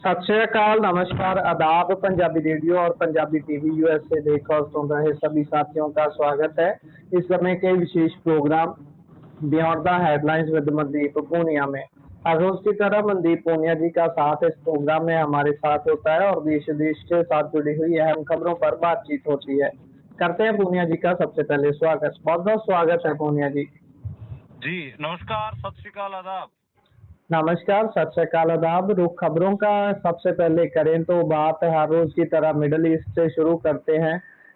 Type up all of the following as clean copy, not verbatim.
सत श्री अकाल, नमस्कार, आदाब। पंजाबी रेडियो और पंजाबी टीवी यूएसए देख और सुन रहे सभी साथियों का स्वागत है इस समय के विशेष program beyond the headlines with Mandeep Punia में। हर रोज की तरह मनदीप पूनिया जी का साथ इस प्रोग्राम में हमारे साथ होता है और देश देश के साथ जुड़ी हुई अहम खबरों पर बातचीत होती है। करते हैं पूनिया जी का सबसे पहले स्वागत। बहुत बहुत स्वागत है पूनिया जी। जी नमस्कार, सत श्री अकाल, आदाब। नमस्कार, सत श्री अकाल, आदाब। रुख खबरों का सबसे पहले करें तो बात हर रोज की तरह मिडल ईस्ट से शुरू करते हैं।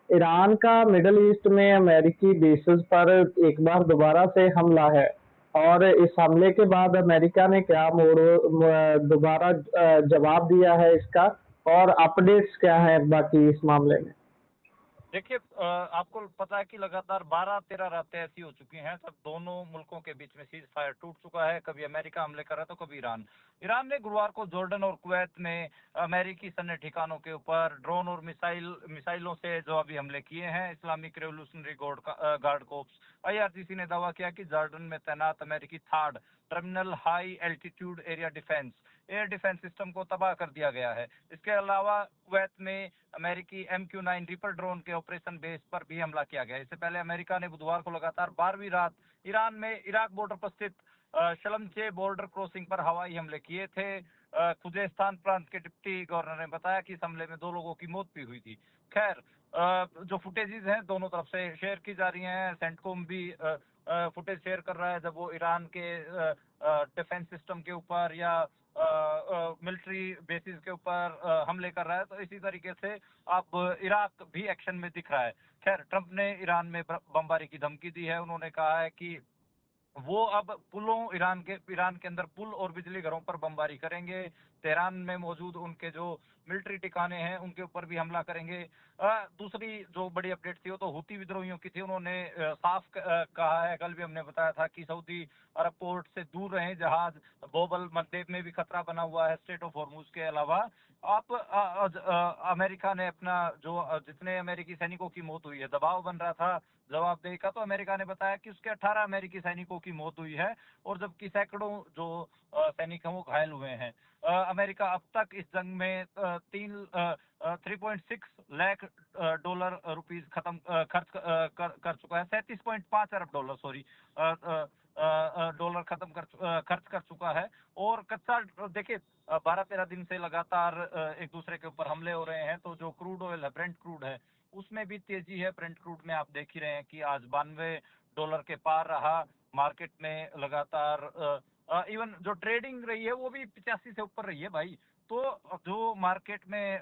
ईरान का मिडल ईस्ट में अमेरिकी बेसिस पर एक बार दोबारा से हमला है और इस हमले के बाद अमेरिका ने क्या दोबारा जवाब दिया है इसका, और अपडेट्स क्या है बाकी इस मामले में। देखिए, आपको पता है कि लगातार 12-13 रातें ऐसी हो चुकी हैं तब दोनों मुल्कों के बीच में सीज फायर टूट चुका है। कभी अमेरिका हमले कर रहा है तो कभी ईरान। ईरान ने गुरुवार को जॉर्डन और कुवैत में अमेरिकी सैन्य ठिकानों के ऊपर ड्रोन और मिसाइलों से जो अभी हमले किए हैं। Islamic revolutionary guard corpse IRGC ने दावा किया कि जॉर्डन में तैनात अमेरिकी third terminal high altitude area defence air defence system को तबाह कर दिया गया है। इसके अलावा कुवैत में अमेरिकी MQ-9 रिपर ड्रोन के ऑपरेशन बेस पर भी हमला किया गया। इससे पहले अमेरिका ने बुधवार को लगातार 12वीं रात ईरान में इराक बॉर्डर पर स्थित शलमचे बॉर्डर क्रॉसिंग पर हवाई हमले किए थे। खुजेस्तान प्रांत के डिप्टी गवर्नर ने बताया कि इस हमले में 2 लोगों की मौत भी हुई थी। खैर, जो फुटेजेस हैं दोनों तरफ से शेयर की जा रही हैं। सेंटकॉम भी फुटेज शेयर कर रहा है जब वो ईरान के डिफेंस सिस्टम के ऊपर या मिलिट्री बेसिस के ऊपर हमले कर रहा है। तो इसी तरीके से अब इराक भी एक्शन में दिख रहा है। खैर, ट्रंप ने ईरान में बमबारी की धमकी दी है। उन्होंने कहा है कि वो अब ईरान के अंदर पुल और बिजली घरों पर बमबारी करेंगे। तेहरान में मौजूद उनके जो मिलिट्री ठिकाने हैं उनके ऊपर भी हमला करेंगे। दूसरी जो बड़ी अपडेट थी वो तो हूती विद्रोहियों की थी। उन्होंने साफ कहा है, कल भी हमने बताया था कि सऊदी अरब पोर्ट से दूर रहें। जहाज बोबल मंदेब में भी खतरा बना हुआ है। स्ट्रेट ऑफ हॉर्मुज के अलावा आप अमेरिका ने अपना जो जितने अमेरिकी सैनिकों की मौत हुई है दबाव बन रहा था जवाबदेही का, तो अमेरिका ने बताया कि उसके 18 अमेरिकी सैनिकों की मौत हुई है और जबकि सैकड़ों जो सैनिक हैं वो घायल हुए हैं। अमेरिका अब तक इस जंग में 3.6 लाख डॉलर रुपीस खर्च कर चुका है। 37.5 अरब डॉलर सॉरी डॉलर खर्च कर चुका है। और कच्चा देखिए, 12-13 दिन से लगातार एक दूसरे के ऊपर हमले हो रहे हैं। तो जो क्रूड ऑयल है, ब्रेंट क्रूड है, उसमें भी तेजी है। ब्रेंट क्रूड में आप देख ही रहे हैं कि आज $92 के पार रहा। मार्केट में लगातार इवन जो ट्रेडिंग रही है वो भी 85 से ऊपर रही है भाई। तो जो मार्केट में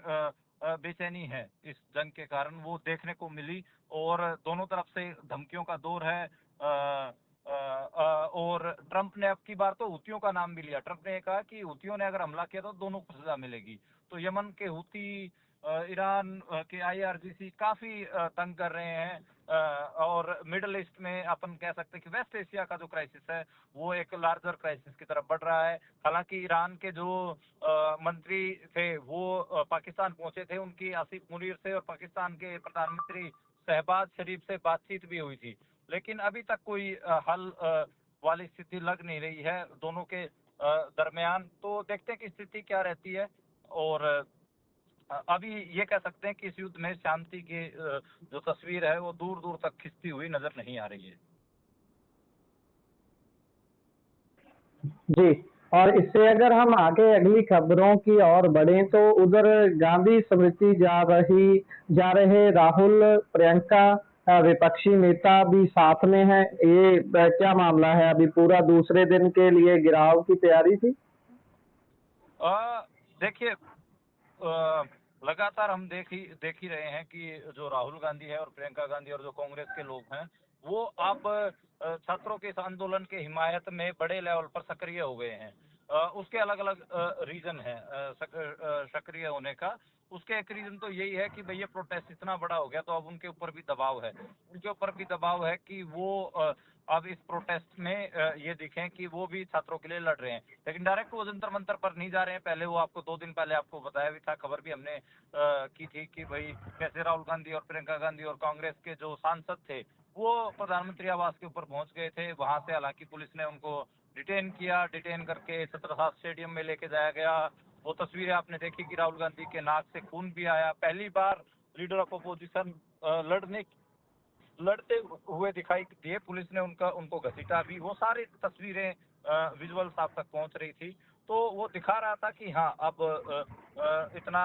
बेचैनी है इस जंग के कारण वो देखने को मिली और दोनों तरफ से धमकियों का दौर है। और ट्रंप ने अब की बार तो हूतियों का नाम भी लिया। ट्रंप ने कहा कि हूतियों ने अगर हमला किया तो दोनों को सजा मिलेगी। तो यमन के हूती ईरान के IRGC काफी तंग कर रहे हैं। और मिडल ईस्ट में अपन कह सकते हैं कि वेस्ट एशिया का जो क्राइसिस है वो एक लार्जर क्राइसिस की तरफ बढ़ रहा है। हालांकि ईरान के जो मंत्री थे वो पाकिस्तान पहुंचे थे। उनकी आसिफ मुनीर से और पाकिस्तान के प्रधानमंत्री शहबाज शरीफ से बातचीत भी हुई थी, लेकिन अभी तक कोई हल वाली स्थिति लग नहीं रही है दोनों के दरमियान। तो देखते हैं कि स्थिति क्या रहती है। और अभी ये कह सकते हैं कि इस युद्ध में शांति की जो तस्वीर है वो दूर दूर तक खिंचती हुई नजर नहीं आ रही है। जी, और इससे अगर हम आगे अगली खबरों की ओर बढ़ें तो उधर गांधी स्मृति जा रहे राहुल प्रियंका विपक्षी नेता भी साथ में है। ये क्या मामला है? अभी पूरा दूसरे दिन के लिए गिराव की तैयारी थी। देखिए, लगातार हम देख ही रहे हैं कि जो राहुल गांधी है और प्रियंका गांधी और जो कांग्रेस के लोग हैं वो अब छात्रों के इस आंदोलन के हिमायत में बड़े लेवल पर सक्रिय हो गए हैं। उसके अलग अलग रीजन है सक्रिय होने का। उसके एक रीजन तो यही है कि भाई ये प्रोटेस्ट इतना बड़ा हो गया तो अब उनके ऊपर भी दबाव है। उनके ऊपर भी दबाव है कि वो अब इस प्रोटेस्ट में ये दिखें कि वो भी छात्रों के लिए लड़ रहे हैं। लेकिन डायरेक्ट वो जंतर मंतर पर नहीं जा रहे हैं। पहले वो आपको 2 दिन पहले आपको बताया भी था, खबर भी हमने की थी कि भाई कैसे राहुल गांधी और प्रियंका गांधी और कांग्रेस के जो सांसद थे वो प्रधानमंत्री आवास के ऊपर पहुंच गए थे। वहां से हालांकि पुलिस ने उनको डिटेन करके छत्रसाल स्टेडियम में लेके जाया गया। वो तस्वीरें आपने देखी कि राहुल गांधी के नाक से खून भी आया। पहली बार लीडर ऑफ अपोजिशन लड़ते हुए दिखाई दिए, पुलिस ने उनको घसीटा भी। वो सारी तस्वीरें विजुअल्स आप तक पहुंच रही थी, तो वो दिखा रहा था कि हाँ अब इतना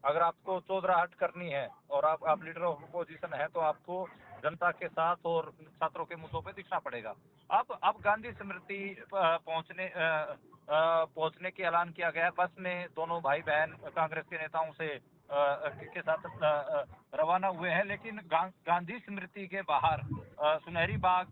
अगर आपको चौधराहट करनी है और आप लीडर ऑफ अपोजिशन है तो आपको जनता के साथ और छात्रों के मुद्दों पे दिखना पड़ेगा। अब गांधी स्मृति पहुंचने की ऐलान किया गया है। बस में दोनों भाई बहन कांग्रेस के नेताओं से के साथ रवाना हुए हैं, लेकिन गांधी स्मृति के बाहर सुनहरी बाग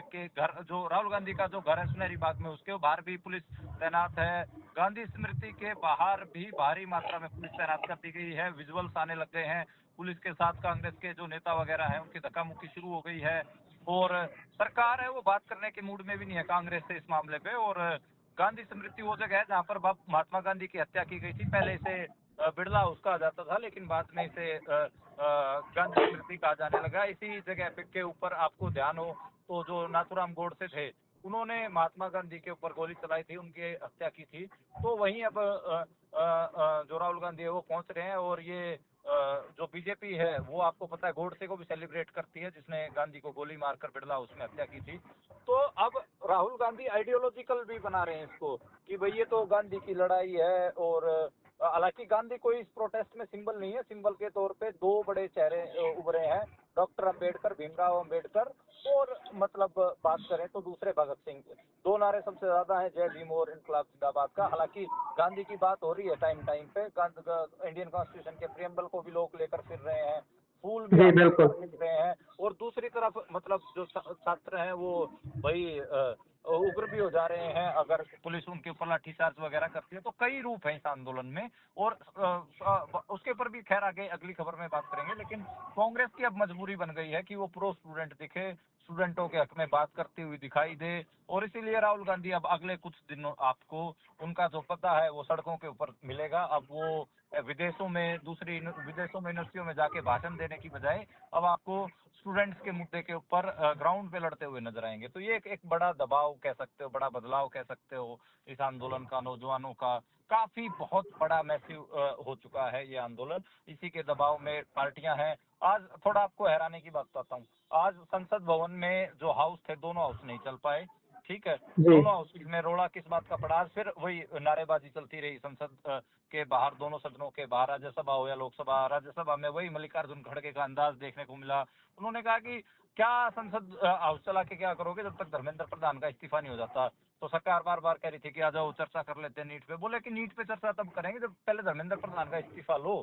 के घर, जो राहुल गांधी का जो घर है सुनहरी बाग में, उसके बाहर भी पुलिस तैनात है। गांधी स्मृति के बाहर भी भारी मात्रा में पुलिस तैनात कर दी गई है। विजुअल्स आने लग गए हैं। पुलिस के साथ कांग्रेस के जो नेता वगैरह हैं उनकी धक्का मुक्की शुरू हो गई है, और सरकार है वो बात करने के मूड में भी नहीं है कांग्रेस से इस मामले पे। और गांधी स्मृति वो जगह है जहाँ पर महात्मा गांधी की हत्या की गई थी। पहले इसे बिरला हाउस कहा जाता था, लेकिन बाद में इसे गांधी स्मृति कहा जाने लगा। इसी जगह के ऊपर आपको ध्यान हो तो जो नाथूराम गोडसे थे, उन्होंने महात्मा गांधी के ऊपर गोली चलाई थी, उनकी हत्या की थी। तो वहीं अब जो राहुल गांधी है वो पहुंच रहे हैं, और ये जो बीजेपी है वो आपको पता है गोडसे को भी सेलिब्रेट करती है, जिसने गांधी को गोली मारकर बिरला हाउस में हत्या की थी। तो अब राहुल गांधी आइडियोलॉजिकल भी बना रहे हैं इसको कि भाई ये तो गांधी की लड़ाई है। और हालांकि गांधी कोई इस प्रोटेस्ट में सिंबल नहीं है। सिंबल के तौर पे दो बड़े चेहरे उभरे हैं, डॉक्टर अंबेडकर, भीमराव अंबेडकर, और मतलब बात करें तो दूसरे भगत सिंह। दो नारे सबसे ज्यादा हैं, जय भीम और इनकलाब जिंदाबाद का। हालांकि गांधी की बात हो रही है टाइम टाइम पे, इंडियन कॉन्स्टिट्यूशन के प्रियम्बल को भी लोग लेकर फिर रहे हैं, फूल भी मिल रहे हैं। और दूसरी तरफ मतलब जो छात्र हैं वो भाई उग्र भी हो जा रहे हैं अगर पुलिस उनके ऊपर लाठीचार्ज वगैरह करती है। तो कई रूप हैं इस आंदोलन में, और उसके ऊपर भी खैर आगे अगली खबर में बात करेंगे। लेकिन कांग्रेस की अब मजबूरी बन गई है कि वो प्रो स्टूडेंट दिखे, स्टूडेंटों के हक में बात करती हुई दिखाई दे। और इसीलिए राहुल गांधी अब अगले कुछ दिनों आपको उनका जो पता है वो सड़कों के ऊपर मिलेगा। अब वो विदेशों में यूनिवर्सिटियों में जाके भाषण देने की बजाय अब आपको स्टूडेंट्स के मुद्दे के ऊपर ग्राउंड पे लड़ते हुए नजर आएंगे। तो ये एक बड़ा दबाव कह सकते हो, बड़ा बदलाव कह सकते हो इस आंदोलन का। नौजवानों का काफी बहुत बड़ा मैसिव हो चुका है ये आंदोलन। इसी के दबाव में पार्टियां हैं। आज थोड़ा आपको हैरानी की बात बताता हूँ, आज संसद भवन में जो हाउस थे दोनों हाउस नहीं चल पाए, ठीक है। दोनों हाउस में रोड़ा किस बात का पड़ा, फिर वही नारेबाजी चलती रही संसद के बाहर, दोनों सदनों के बाहर, राज्यसभा हो या लोकसभा। राज्यसभा में वही मल्लिकार्जुन खड़गे का अंदाज देखने को मिला। उन्होंने कहा कि क्या संसद हाउस चला के क्या करोगे जब तक धर्मेंद्र प्रधान का इस्तीफा नहीं हो जाता। तो सरकार बार बार कह रही थी कि आ जाओ चर्चा कर लेते हैं नीट पे। बोले कि नीट पे चर्चा तब करेंगे जब पहले धर्मेंद्र प्रधान का इस्तीफा लो।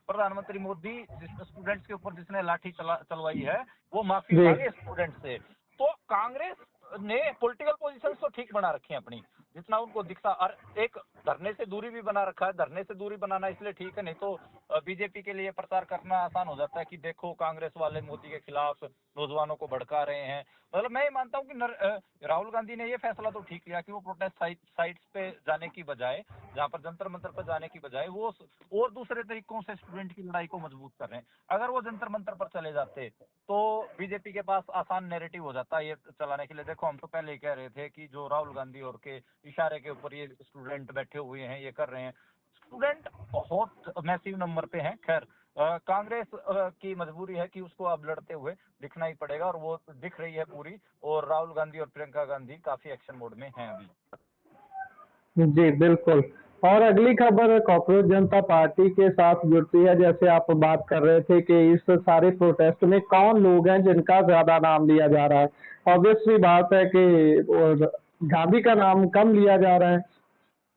प्रधानमंत्री मोदी स्टूडेंट्स के ऊपर जिसने लाठी चलवाई है वो माफी मांगे स्टूडेंट से। तो कांग्रेस ने पॉलिटिकल पोजीशन तो ठीक बना रखी है अपनी, जितना उनको दिखता। और एक धरने से दूरी भी बना रखा है। धरने से दूरी बनाना इसलिए ठीक है, नहीं तो बीजेपी के लिए प्रचार करना आसान हो जाता है कि देखो कांग्रेस वाले मोदी के खिलाफ नौजवानों को भड़का रहे हैं। मतलब मैं ये मानता हूँ कि राहुल गांधी ने ये फैसला तो ठीक लिया कि वो प्रोटेस्ट साइट्स पे जाने की बजाय, जहाँ पर जंतर मंतर पर जाने की बजाय वो और दूसरे तरीकों से स्टूडेंट की लड़ाई को मजबूत कर रहे हैं। अगर वो जंतर मंतर पर चले जाते तो बीजेपी के पास आसान नैरेटिव हो जाता है ये चलाने के लिए। देखो हम तो पहले ही कह रहे थे कि जो राहुल गांधी और के इशारे के ऊपर ये स्टूडेंट बैठे हुए हैं, ये कर रहे हैं। स्टूडेंट बहुत मैसिव नंबर पे हैं। खैर कांग्रेस की मजबूरी है कि उसको अब लड़ते हुए दिखना ही पड़ेगा, और वो दिख रही है पूरी। और राहुल गांधी और प्रियंका गांधी काफी एक्शन मोड में हैं अभी। जी बिल्कुल। और अगली खबर कॉकरोच जनता पार्टी के साथ जुड़ती है। जैसे आप बात कर रहे थे कि इस सारे प्रोटेस्ट में कौन लोग हैं जिनका ज्यादा नाम लिया जा रहा है। ऑब्वियसली बात है कि गांधी का नाम कम लिया जा रहा है।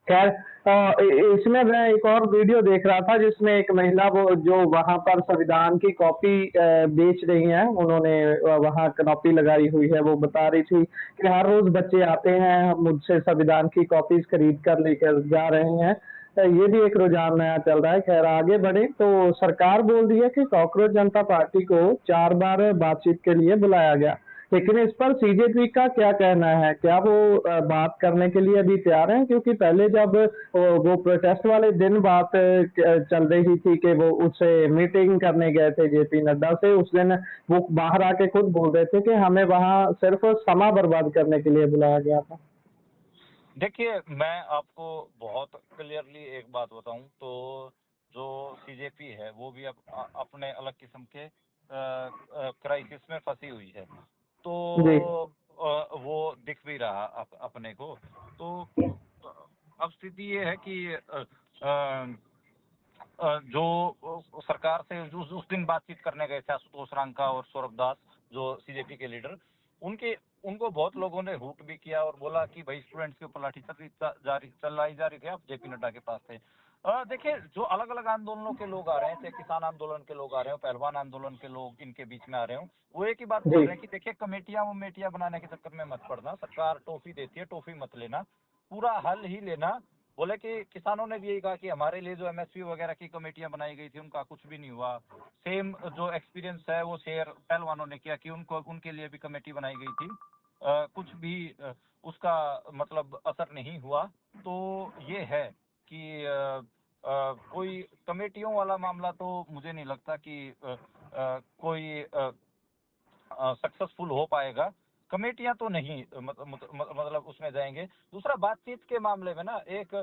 खैर इसमें मैं एक और वीडियो देख रहा था जिसमें एक महिला वो जो वहां पर संविधान की कॉपी बेच रही हैं, उन्होंने वहां कॉपी लगाई हुई है। वो बता रही थी कि हर रोज बच्चे आते हैं मुझसे संविधान की कॉपीज खरीद कर लेकर जा रहे हैं। ये भी एक रुझान नया चल रहा है। खैर आगे बढ़े तो सरकार बोल रही है कि कॉकरोच जनता पार्टी को 4 बार बातचीत के लिए बुलाया गया, लेकिन इस पर सीजेपी का क्या कहना है? क्या वो बात करने के लिए अभी तैयार हैं? क्योंकि पहले जब वो प्रोटेस्ट वाले दिन बात चल रही थी कि वो उससे मीटिंग करने गए थे जेपी नड्डा से, उस दिन वो बाहर आके खुद बोल रहे थे कि हमें वहां सिर्फ समय बर्बाद करने के लिए बुलाया गया था। देखिए, मैं आपको बहुत क्लियरली एक बात बताऊं तो जो सीजेपी है वो भी अपने अलग किस्म के क्राइसिस में फंसी हुई है। तो जी वो दिख भी रहा अपने को। तो अब स्थिति ये है कि जो सरकार से उस दिन बातचीत करने गए थे आशुतोष रांका और सौरभ दास, जो सीजेपी के लीडर, उनको बहुत लोगों ने रूट भी किया और बोला कि भाई स्टूडेंट्स के ऊपर लाठीचार्ज चलाई जा रही थी, आप जेपी नड्डा के पास थे। देखिए, जो अलग अलग आंदोलनों के लोग आ रहे हैं, चाहे किसान आंदोलन के लोग आ रहे हो, पहलवान आंदोलन के लोग इनके बीच में आ रहे हो, वो एक ही बात बोल जी रहे हैं कि देखिए, कमेटियां बनाने के चक्कर में मत पड़ना, सरकार टॉफी देती है, टॉफी मत लेना, पूरा हल ही लेना। बोले कि किसानों ने भी यही कहा कि हमारे लिए जो एमएसपी वगैरह की कमेटियां बनाई गई थी उनका कुछ भी नहीं हुआ। सेम जो एक्सपीरियंस है वो शेयर पहलवानों ने किया कि उनको उनके लिए भी कमेटी बनाई गई थी, कुछ भी उसका मतलब असर नहीं हुआ। तो ये है कि कोई कमेटियों वाला मामला तो मुझे नहीं लगता कि कोई सक्सेसफुल हो पाएगा। कमेटियां तो नहीं मतलब उसमें जाएंगे। दूसरा, बातचीत के मामले में ना एक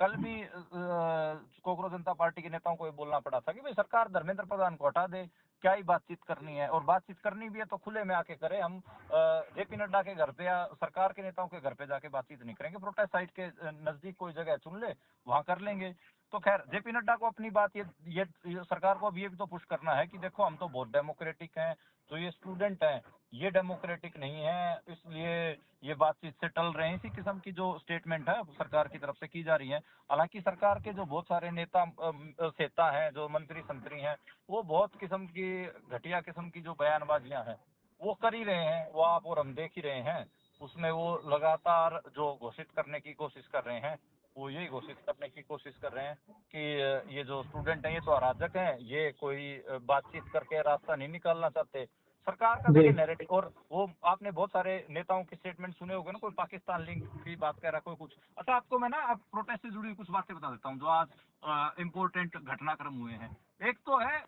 कल भी कोकरोच जनता पार्टी के नेताओं को ये बोलना पड़ा था कि भाई सरकार धर्मेंद्र प्रधान को हटा दे, क्या ही बातचीत करनी है, और बातचीत करनी भी है तो खुले में आके करें। हम जेपी नड्डा के घर पे या सरकार के नेताओं के घर पे जाके बातचीत नहीं करेंगे, प्रोटेस्ट साइट के नजदीक कोई जगह चुन ले, वहां कर लेंगे। तो खैर, जेपी नड्डा को अपनी बात ये सरकार को अब ये भी तो पुश करना है कि देखो, हम तो बहुत डेमोक्रेटिक हैं, तो ये स्टूडेंट हैं, ये डेमोक्रेटिक नहीं है, इसलिए ये बातचीत से टल रहे हैं। इसी किस्म की जो स्टेटमेंट है सरकार की तरफ से की जा रही है। हालांकि सरकार के जो बहुत सारे नेता सेता हैं, जो मंत्री संतरी हैं, वो बहुत किस्म की घटिया किस्म की जो बयानबाजियां हैं वो कर ही रहे हैं, वो आप और हम देख ही रहे हैं। उसमें वो लगातार जो घोषित करने की कोशिश कर रहे हैं, वो यही घोषित करने की कोशिश कर रहे हैं कि ये जो स्टूडेंट हैं ये तो अराजक हैं, ये कोई बातचीत करके रास्ता नहीं निकालना चाहते। सरकार का जी देखिए नैरेटिव, और वो आपने बहुत सारे नेताओं के स्टेटमेंट सुने होंगे ना, कोई पाकिस्तान लिंक की बात कर रहा, कोई कुछ। अच्छा, आपको मैं ना अब प्रोटेस्ट से जुड़ी हुई कुछ बातें बता देता हूँ जो आज इम्पोर्टेंट घटनाक्रम हुए हैं। एक तो है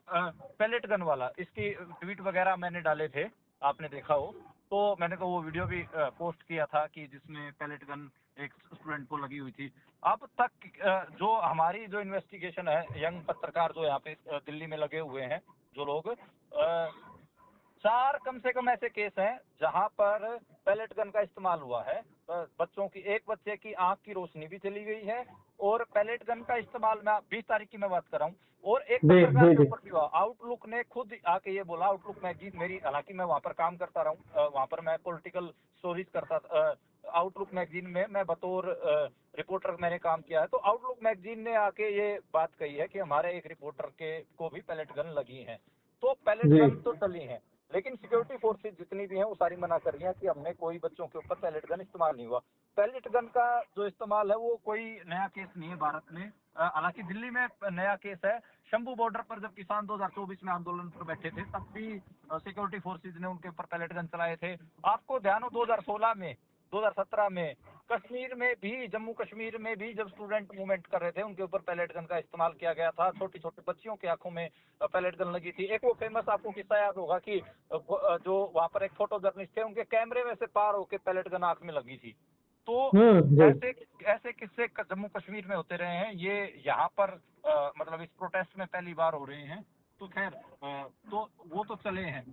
पैलेट गन वाला, इसकी ट्वीट वगैरह मैंने डाले थे, आपने देखा हो तो मैंने तो वो वीडियो भी पोस्ट किया था कि जिसमें पैलेट गन एक स्टूडेंट को लगी हुई थी। अब तक जो हमारी जो इन्वेस्टिगेशन है, यंग पत्रकार जो यहाँ पे दिल्ली में लगे हुए हैं जो लोग, 4 कम से कम ऐसे केस हैं जहां पर पैलेट गन का इस्तेमाल हुआ है। बच्चों की, एक बच्चे की आंख की रोशनी भी चली गई है, और पैलेट गन का इस्तेमाल, मैं 20 तारीख की मैं बात कर रहा हूँ, और एक जी पत्रकार जी के जी ऊपर भी हुआ। आउटलुक ने खुद आके ये बोला, आउटलुक मैगजीन मेरी, हालांकि मैं वहां पर काम करता रहा हूँ, वहां पर मैं पॉलिटिकल स्टोरीज करता था, आउटलुक मैगजीन में मैं बतौर रिपोर्टर मैंने काम किया है। तो आउटलुक मैगजीन ने आके ये बात कही है कि हमारे एक रिपोर्टर के को भी पैलेट गन लगी है। तो पैलेट जी गन तो चली है, लेकिन सिक्योरिटी फोर्सेज जितनी भी हैं वो सारी मना कर रही हैं कि हमने कोई बच्चों के ऊपर पैलेट गन इस्तेमाल नहीं हुआ। पैलेट गन का जो इस्तेमाल है वो कोई नया केस नहीं है भारत में। हालांकि दिल्ली में नया केस है। शंभू बॉर्डर पर जब किसान 2024 में आंदोलन पर बैठे थे, तब भी सिक्योरिटी फोर्सेज ने उनके ऊपर पैलेट गन चलाए थे। आपको ध्यान हो 2016 में, 2017 में कश्मीर में भी, जम्मू कश्मीर में भी जब स्टूडेंट मूवमेंट कर रहे थे, उनके ऊपर पैलेट गन का इस्तेमाल किया गया था। छोटी छोटी बच्चियों की आंखों में पैलेट गन लगी थी। एक वो फेमस आपको किस्सा याद होगा कि जो वहां पर एक फोटो जर्नलिस्ट थे, उनके कैमरे में से पार होकर पैलेट गन आंख में लगी थी। तो जी ऐसे ऐसे किस्से जम्मू कश्मीर में होते रहे हैं, ये यहाँ पर मतलब इस प्रोटेस्ट में पहली बार हो रहे हैं। तो खैर, तो वो तो चले हैं,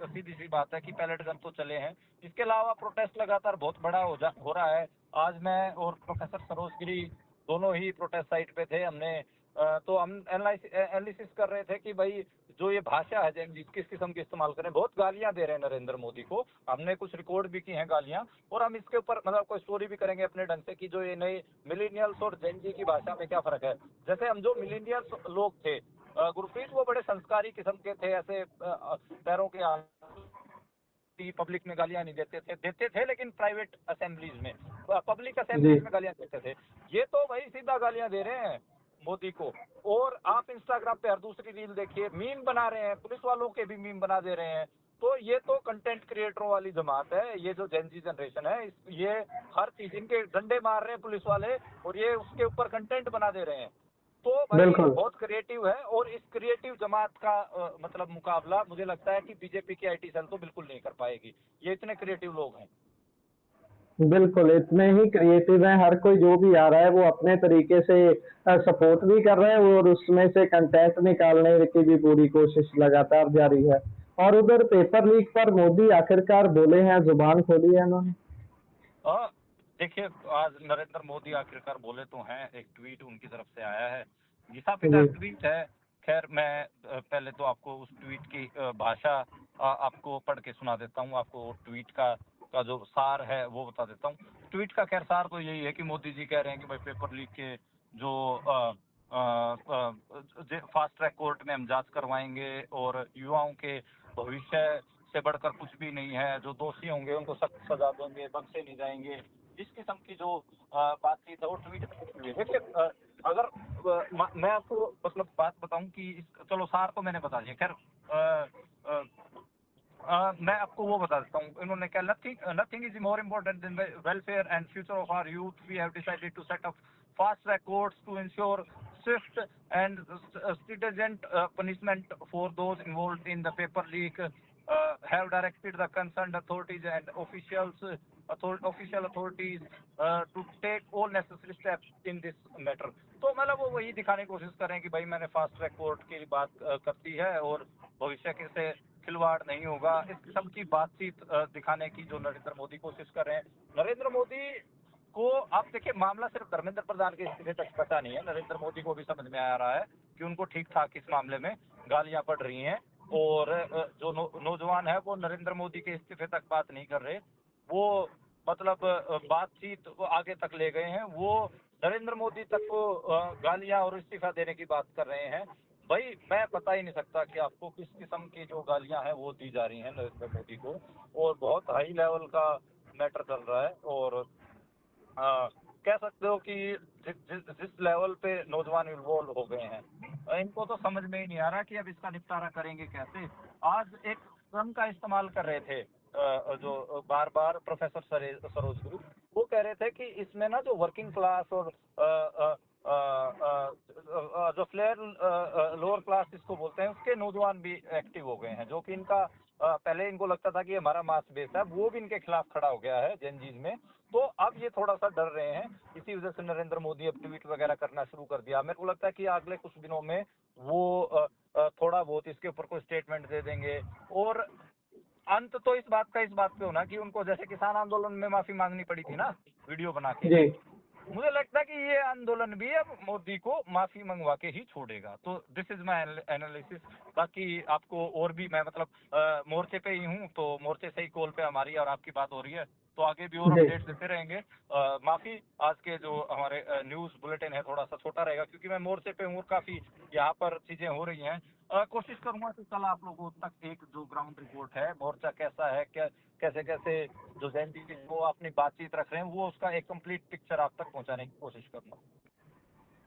सीधी सी बात है कि पैलेट गन तो चले हैं। इसके अलावा प्रोटेस्ट लगातार बहुत बड़ा हो रहा है। आज मैं और प्रोफेसर सरोज गिरी दोनों ही प्रोटेस्ट साइट पे थे। हमने तो हम एनालिसिस कर रहे थे कि भाई जो ये भाषा है किस किस्म की इस्तेमाल करें। बहुत गालियां दे रहे हैं नरेंद्र मोदी को, हमने कुछ रिकॉर्ड भी की हैं गालियां, और हम इसके ऊपर मतलब कोई स्टोरी भी करेंगे अपने ढंग से कि जो ये नए मिलेनियल्स और जेन जी की भाषा में क्या फर्क है। जैसे हम जो मिलेनियल्स लोग थे, गुरप्रीत, वो बड़े संस्कारी किस्म के थे, ऐसे पैरों के पब्लिक में गालियां नहीं देते थे लेकिन प्राइवेट असेंबलीज में, पब्लिक जी असेंबलीज में गालियां देते थे। ये तो भाई सीधा गालियां दे रहे हैं मोदी को। और आप इंस्टाग्राम पे हर दूसरी रील देखिए, मीम बना रहे हैं, पुलिस वालों के भी मीम बना दे रहे हैं। तो ये तो कंटेंट क्रिएटरों वाली जमात है, ये जो जेन जी जनरेशन है, ये हर चीज, इनके डंडे मार रहे हैं पुलिस वाले और ये उसके ऊपर कंटेंट बना दे रहे हैं। तो भाई बिल्कुल बहुत क्रिएटिव है, और इस क्रिएटिव जमात का मतलब मुकाबला मुझे लगता है कि बीजेपी की आईटी सेल तो बिल्कुल नहीं कर पाएगी। ये इतने क्रिएटिव लोग हैं। बिल्कुल, इतने ही क्रिएटिव हैं, हर कोई जो भी आ रहा है वो अपने तरीके से सपोर्ट भी कर रहे हैं और उसमें से कंटेंट निकालने की भी पूरी कोशिश लगातार जारी है। और उधर पेपर लीक पर मोदी आखिरकार बोले हैं, जुबान खोली है उन्होंने। अ, देखिए, आज नरेंद्र मोदी आखिरकार बोले तो हैं, एक ट्वीट उनकी तरफ से आया है, घिसा-पिटा जी, ट्वीट है। खैर मैं पहले तो आपको उस ट्वीट की भाषा आपको पढ़ के सुना देता हूँ, आपको ट्वीट का जो सार है वो बता देता हूँ। ट्वीट का खैर सार तो यही है कि मोदी जी कह रहे हैं कि भाई पेपर लीक के जो फास्ट ट्रैक कोर्ट में हम जांच करवाएंगे और युवाओं के भविष्य से बढ़कर कुछ भी नहीं है, जो दोषी होंगे उनको सख्त सजा देंगे, बख्शे नहीं जाएंगे। इस किस्म की जो बातचीत है वो ट्वीट में हुई है। देखिए, अगर मैं आपको मतलब बात बताऊं कि चलो सार तो मैंने बता दिया। खैर मैं आपको वो बता देता हूँ, इन्होंने क्या, nothing is more important than welfare and future of our youth, we have decided to set up fast track courts to ensure swift and stringent punishment for those involved in the paper leak, have directed the concerned authorities and official authorities to take all necessary steps in this matter। तो मतलब वो वही दिखाने की कोशिश कर रहे हैं कि भाई मैंने फास्ट ट्रैक कोर्ट की बात करती है और भविष्य के से खिलवाड़ नहीं होगा, इस किस्म की बातचीत दिखाने की जो नरेंद्र मोदी कोशिश कर रहे हैं। नरेंद्र मोदी को आप देखिए, मामला सिर्फ धर्मेंद्र प्रधान के इस्तीफे तक पता नहीं है, नरेंद्र मोदी को भी समझ में आ रहा है कि उनको ठीक ठाक इस मामले में गालियां पड़ रही हैं और जो नौजवान है वो नरेंद्र मोदी के इस्तीफे तक बात नहीं कर रहे, वो मतलब बातचीत वो आगे तक ले गए हैं, वो नरेंद्र मोदी तक को गालियां और इस्तीफा देने की बात कर रहे हैं। भाई मैं बता ही नहीं सकता कि आपको किस किस्म की जो गालियां हैं वो दी जा रही हैं नरेंद्र मोदी को, और बहुत हाई लेवल का मैटर चल रहा है। और कह सकते हो कि जिस लेवल पे नौजवान इन्वॉल्व हो गए हैं, इनको तो समझ में ही नहीं आ रहा कि अब इसका निपटारा करेंगे कैसे। आज एक टर्म का इस्तेमाल कर रहे थे जो बार बार प्रोफेसर सरोज गुरु, वो कह रहे थे कि इसमें ना जो वर्किंग क्लास और जो फ्लेयर लोअर क्लास इसको बोलते हैं, उसके नौजवान भी एक्टिव हो गए हैं, जो कि इनका पहले इनको लगता था कि हमारा मास बेस है, वो भी इनके खिलाफ खड़ा हो गया है जेनजीज में। तो अब ये थोड़ा सा डर रहे हैं, इसी वजह से नरेंद्र मोदी अब ट्वीट वगैरह करना शुरू कर दिया। मेरे को लगता है कि अगले कुछ दिनों में वो थोड़ा बहुत इसके ऊपर कोई स्टेटमेंट दे देंगे। और अंत तो इस बात पे होना कि उनको जैसे किसान आंदोलन में माफी मांगनी पड़ी थी ना वीडियो बना के, जी, मुझे लगता है कि ये आंदोलन भी अब मोदी को माफी मंगवा के ही छोड़ेगा। तो दिस इज माय एनालिसिस। बाकी आपको और भी मैं मतलब मोर्चे पे ही हूँ, तो मोर्चे से ही कॉल पे हमारी और आपकी बात हो रही है, तो आगे भी और जी, अपडेट्स देते रहेंगे। माफी, आज के जो हमारे न्यूज बुलेटिन है थोड़ा सा छोटा रहेगा, क्योंकि मैं मोर्चे पे हूँ और काफी यहाँ पर चीजें हो रही हैं। कोशिश करूंगा कि कल आप लोगों तक एक जो ग्राउंड रिपोर्ट है, मोर्चा कैसा है, क्या कैसे कैसे जो जयंती वो अपनी बातचीत रख रहे हैं, वो उसका एक कंप्लीट पिक्चर आप तक पहुंचाने की कोशिश करूंगा।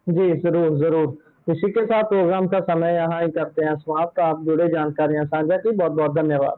जी, ज़रूर, ज़रूर। इसी के साथ प्रोग्राम का समय यहाँ ही करते हैं समाप्त। आप जुड़े जानकारियाँ साझा की, बहुत-बहुत धन्यवाद।